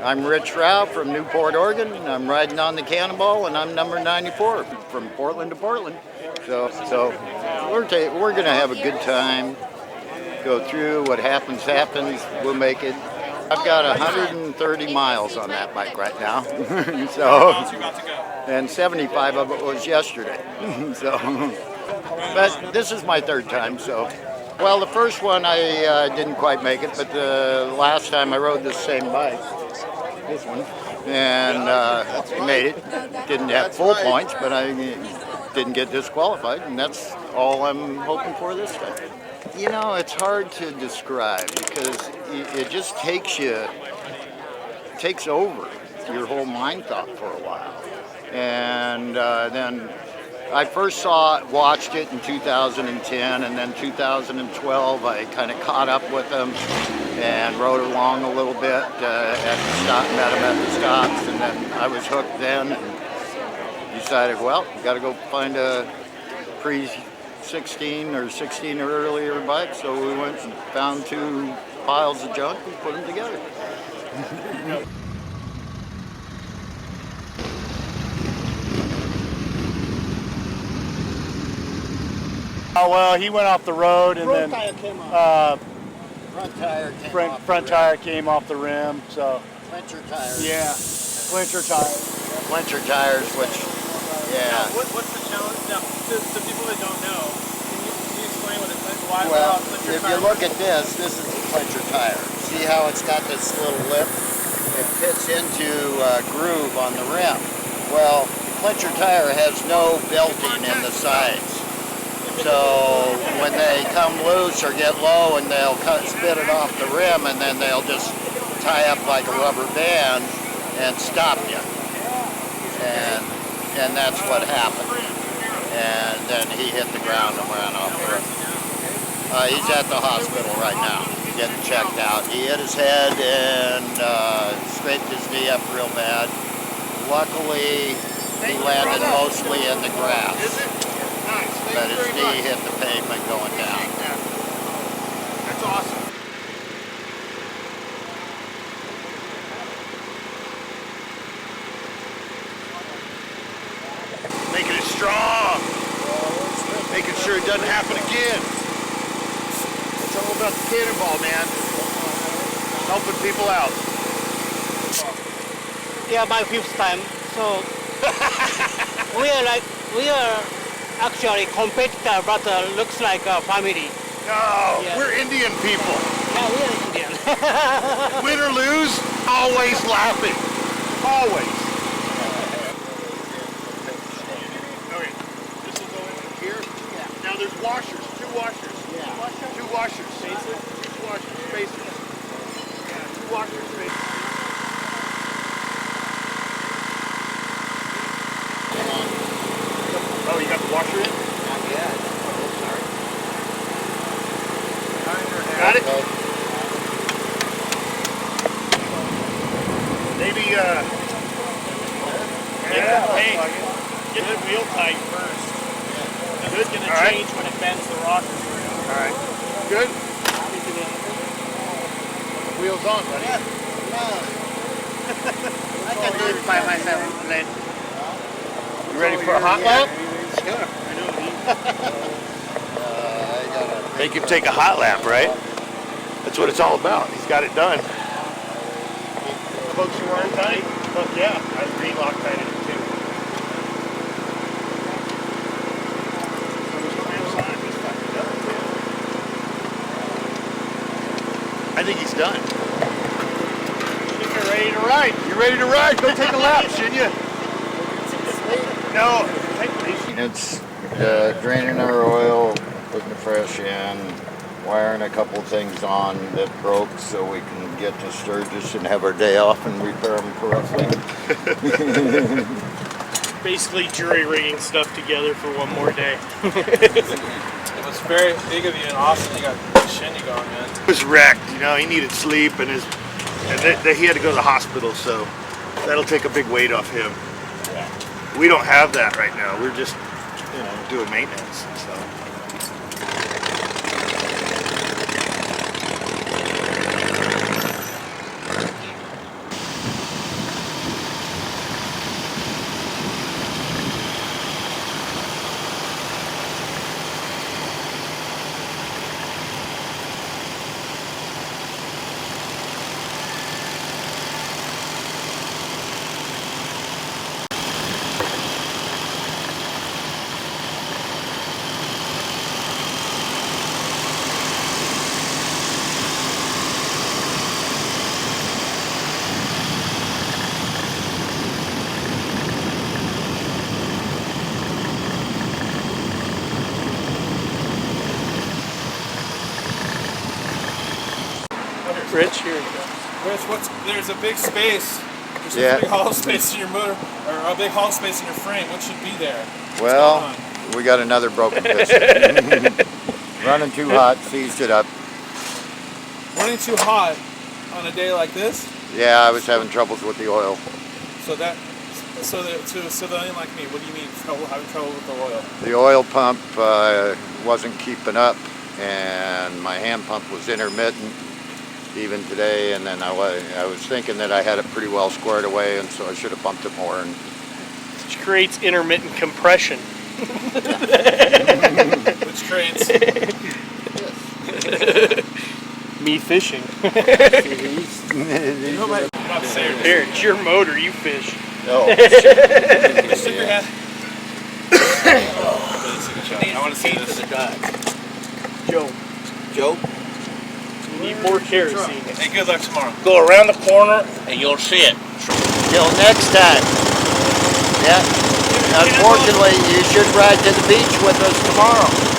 I'm Rich Rao from Newport, Oregon. I'm riding on the Cannonball, and I'm number 94 from Portland to Portland. So we're going to have a good time. Go through what happens. We'll make it. I've got 130 miles on that bike right now. And 75 of it was yesterday. But this is my third time. Well, the first one I didn't quite make it, but the last time I rode the same bike, this one, and made it. Didn't have full points, but I didn't get disqualified, and that's all I'm hoping for this time. You know, it's hard to describe because it just takes over your whole mind thought for a while. And then I first watched it in 2010, and then 2012 I kind of caught up with them and rode along a little bit met them at the stops, and then I was hooked then and decided, well, got to go find a pre-16 or 16 or earlier bike, so we went and found 2 piles of junk and put them together. Oh, well, he went off the road, and then front tire came off the rim. So Clincher tires. Yeah, clincher tires. Clincher tires, which, yeah. Now, what's the challenge? Now, to people that don't know, can you explain what it's like? Why Well, clincher if you look at this is the clincher tire. See how it's got this little lip? It fits into a groove on the rim. Well, the clincher tire has no belting in the sides. So when they come loose or get low, and they'll spit it off the rim, and then they'll just tie up like a rubber band and stop you. And that's what happened. And then he hit the ground and ran off the rim. He's at the hospital right now, getting checked out. He hit his head and scraped his knee up real bad. Luckily, he landed mostly in the grass. But his knee hit the pavement going down. That's awesome. Making it strong. Making sure it doesn't happen again. It's all about the cannonball, man. Helping people out. Yeah, my 5th time. So we are actually competitor, but looks like a family. No, Yeah. we're Indian people. Yeah, we are Indian. Win or lose, always laughing. Always. Okay, this will go in here. Yeah. Now there's washers, 2 washers. Yeah. 2 washers. Spacers? 2 washers, spacers. Yeah, 2 washers, spacers. Oh, you got the washer in? Not yet. Oh, sorry. Got it? Maybe, Get the wheel tight first. Because it's going to change when it bends the rocker through. all right. Good? Wheels on, buddy. I can do it by myself later. You ready for a hot lap? Make him take a hot lap, right? That's what it's all about. He's got it done. Folks, you wearing tight? Look, yeah. I was being Loctite in it too. I think he's done. I think you're ready to ride. You ready to ride? Go take a lap, shouldn't you? No. It's draining our oil, putting the fresh in, wiring a couple things on that broke so we can get to Sturgis and have our day off and repair them correctly. Basically jury rigging stuff together for one more day. It was very big of you and awesome. You got the shindig on, man. He was wrecked, you know, he needed sleep and he had to go to the hospital, so that'll take a big weight off him. We don't have that right now. We're just, you know, doing maintenance and stuff. Rich, here we go. Rich, there's a big space. There's Yeah. a big hollow space in your motor, or a big hollow space in your frame. What should be there? What's Well, going on? we got another broken piston. Running too hot, seized it up. Running too hot on a day like this. Yeah, I was having troubles with the oil. So that civilian like me, what do you mean having trouble with the oil? The oil pump wasn't keeping up, and my hand pump was intermittent even today. And then I was thinking that I had it pretty well squared away, and so I should have pumped it more. And Which creates intermittent compression. Which creates Me fishing. you know what I'm not saying. Here, it's your motor, you fish. no. Stick your hand. I want to see this. Joe, we need more kerosene. Hey, good luck tomorrow. Go around the corner and you'll see it. Till next time. Yeah. Unfortunately, you should ride to the beach with us tomorrow.